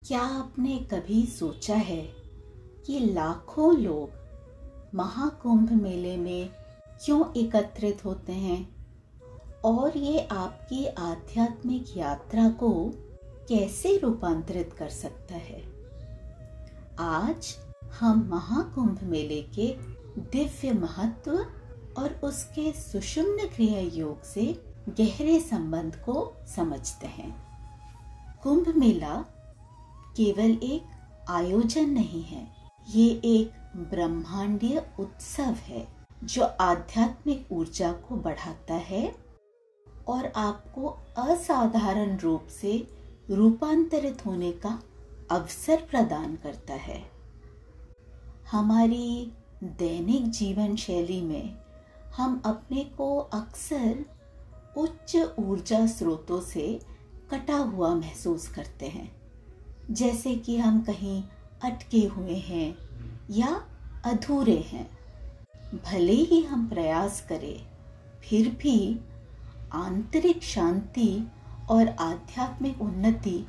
क्या आपने कभी सोचा है कि लाखों लोग महाकुंभ मेले में क्यों एकत्रित होते हैं और ये आपकी आध्यात्मिक यात्रा को कैसे रूपांतरित कर सकता है? आज हम महाकुंभ मेले के दिव्य महत्व और उसके सुषुम्न क्रिया योग से गहरे संबंध को समझते हैं। कुंभ मेला केवल एक आयोजन नहीं है, ये एक ब्रह्मांडीय उत्सव है जो आध्यात्मिक ऊर्जा को बढ़ाता है और आपको असाधारण रूप से रूपांतरित होने का अवसर प्रदान करता है। हमारी दैनिक जीवन शैली में हम अपने को अक्सर उच्च ऊर्जा स्रोतों से कटा हुआ महसूस करते हैं, जैसे कि हम कहीं अटके हुए हैं या अधूरे हैं। भले ही हम प्रयास करें, फिर भी आंतरिक शांति और आध्यात्मिक उन्नति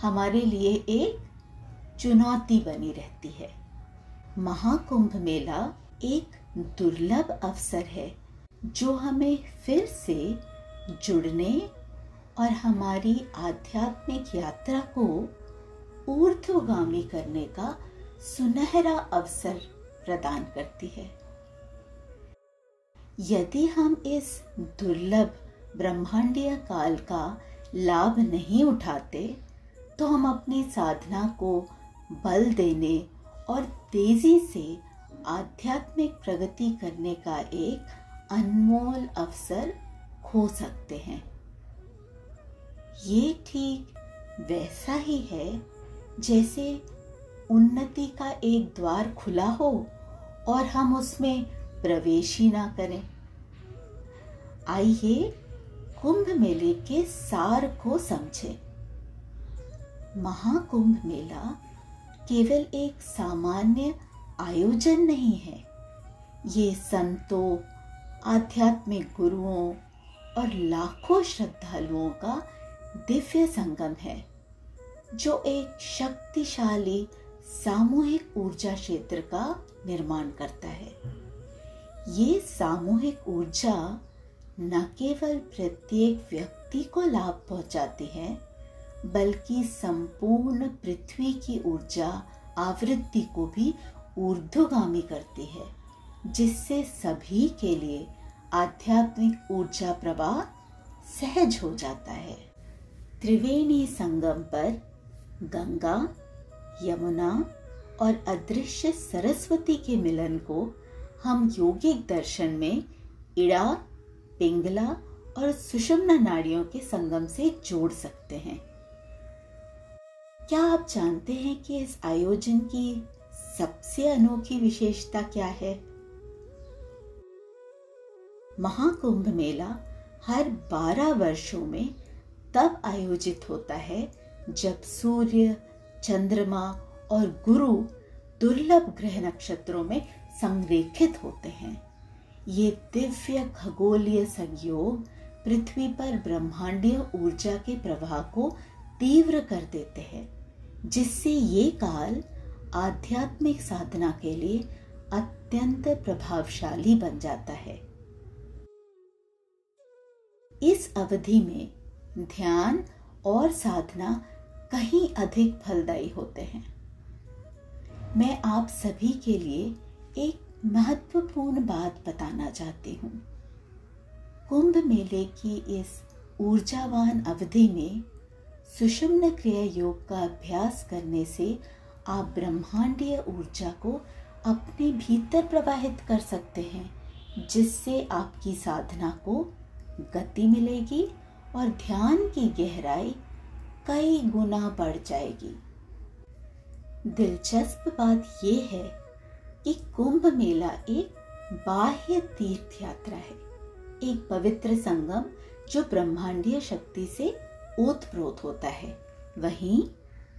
हमारे लिए एक चुनौती बनी रहती है। महाकुंभ मेला एक दुर्लभ अवसर है जो हमें फिर से जुड़ने और हमारी आध्यात्मिक यात्रा को ऊर्ध्वगामी करने का सुनहरा अवसर प्रदान करती है। यदि हम इस दुर्लभ ब्रह्मांडीय काल का लाभ नहीं उठाते तो हम अपनी साधना को बल देने और तेजी से आध्यात्मिक प्रगति करने का एक अनमोल अवसर खो सकते हैं। ये ठीक वैसा ही है जैसे उन्नति का एक द्वार खुला हो और हम उसमें प्रवेश ही ना करें। आइए कुंभ मेले के सार को समझें। महाकुंभ मेला केवल एक सामान्य आयोजन नहीं है, ये संतों, आध्यात्मिक गुरुओं और लाखों श्रद्धालुओं का दिव्य संगम है जो एक शक्तिशाली सामूहिक ऊर्जा क्षेत्र का निर्माण करता है। ये सामूहिक ऊर्जा न केवल प्रत्येक व्यक्ति को लाभ पहुंचाती है, बल्कि संपूर्ण पृथ्वी की ऊर्जा आवृत्ति को भी ऊर्ध्वगामी करती है, जिससे सभी के लिए आध्यात्मिक ऊर्जा प्रवाह सहज हो जाता है। त्रिवेणी संगम पर गंगा, यमुना और अदृश्य सरस्वती के मिलन को हम योगिक दर्शन में इड़ा, पिंगला और सुषुम्ना नाड़ियों के संगम से जोड़ सकते हैं। क्या आप जानते हैं कि इस आयोजन की सबसे अनोखी विशेषता क्या है? महाकुंभ मेला हर 12 वर्षों में तब आयोजित होता है जब सूर्य, चंद्रमा और गुरु दुर्लभ ग्रह नक्षत्रों में संरेखित होते हैं। ये दिव्य खगोलीय संयोग पृथ्वी पर ब्रह्मांडीय ऊर्जा के प्रवाह को तीव्र कर देते हैं, जिससे ये काल आध्यात्मिक साधना के लिए अत्यंत प्रभावशाली बन जाता है। इस अवधि में ध्यान और साधना कहीं अधिक फलदायी होते हैं। मैं आप सभी के लिए एक महत्वपूर्ण बात बताना चाहती हूँ। कुंभ मेले की इस ऊर्जावान अवधि में सुषुम्न क्रिया योग का अभ्यास करने से आप ब्रह्मांडीय ऊर्जा को अपने भीतर प्रवाहित कर सकते हैं, जिससे आपकी साधना को गति मिलेगी और ध्यान की गहराई कई गुना बढ़ जाएगी। दिलचस्प बात यह है कि कुंभ मेला एक बाह्य तीर्थ यात्रा है, एक पवित्र संगम जो ब्रह्मांडीय शक्ति से ओतप्रोत होता है। वहीं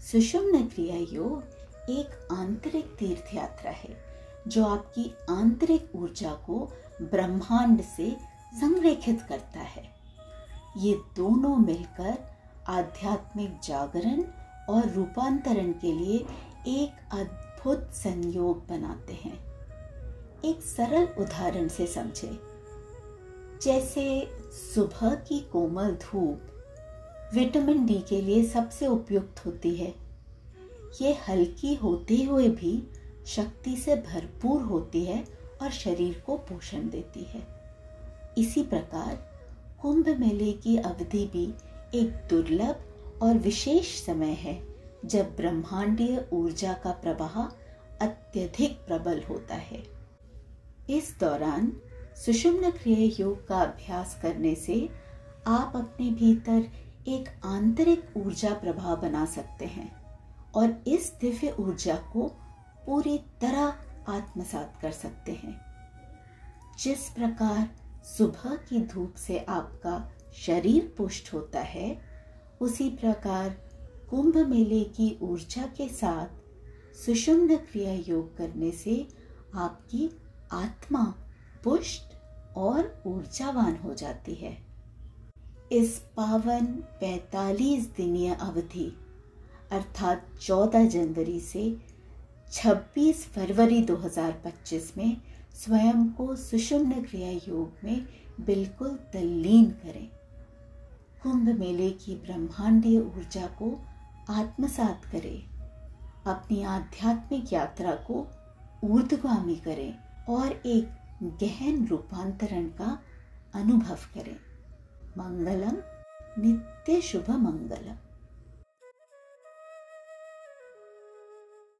सुषुम्न क्रिया योग एक आंतरिक तीर्थ यात्रा है जो आपकी आंतरिक ऊर्जा को ब्रह्मांड से संरेखित करता है। ये दोनों मिलकर आध्यात्मिक जागरण और रूपांतरण के लिए एक अद्भुत संयोग बनाते हैं। एक सरल उदाहरण से समझे। जैसे सुबह की कोमल धूप विटामिन डी के लिए सबसे उपयुक्त होती है। ये हल्की होते हुए भी शक्ति से भरपूर होती है और शरीर को पोषण देती है। इसी प्रकार कुंभ मेले की अवधि भी एक दुर्लभ और विशेष समय है जब ब्रह्मांडीय ऊर्जा का प्रवाह अत्यधिक प्रबल होता है। इस दौरान सुषुम्ना क्रिया योग का अभ्यास करने से आप अपने भीतर एक आंतरिक ऊर्जा प्रवाह बना सकते हैं और इस दिव्य ऊर्जा को पूरी तरह आत्मसात कर सकते हैं। जिस प्रकार सुबह की धूप से आपका शरीर पुष्ट होता है, उसी प्रकार कुंभ मेले की ऊर्जा के साथ सुषुम्ना क्रिया योग करने से आपकी आत्मा पुष्ट और ऊर्जावान हो जाती है। इस पावन 45 दिनीय अवधि अर्थात 14 जनवरी से 26 फरवरी 2025 में स्वयं को सुषुम्ना क्रिया योग में बिल्कुल तल्लीन करें। कुंभ मेले की ब्रह्मांडीय ऊर्जा को आत्मसात करें, अपनी आध्यात्मिक यात्रा को ऊर्ध्वगामी करें और एक गहन रूपांतरण का अनुभव करें। मंगलम, नित्य शुभ मंगलम।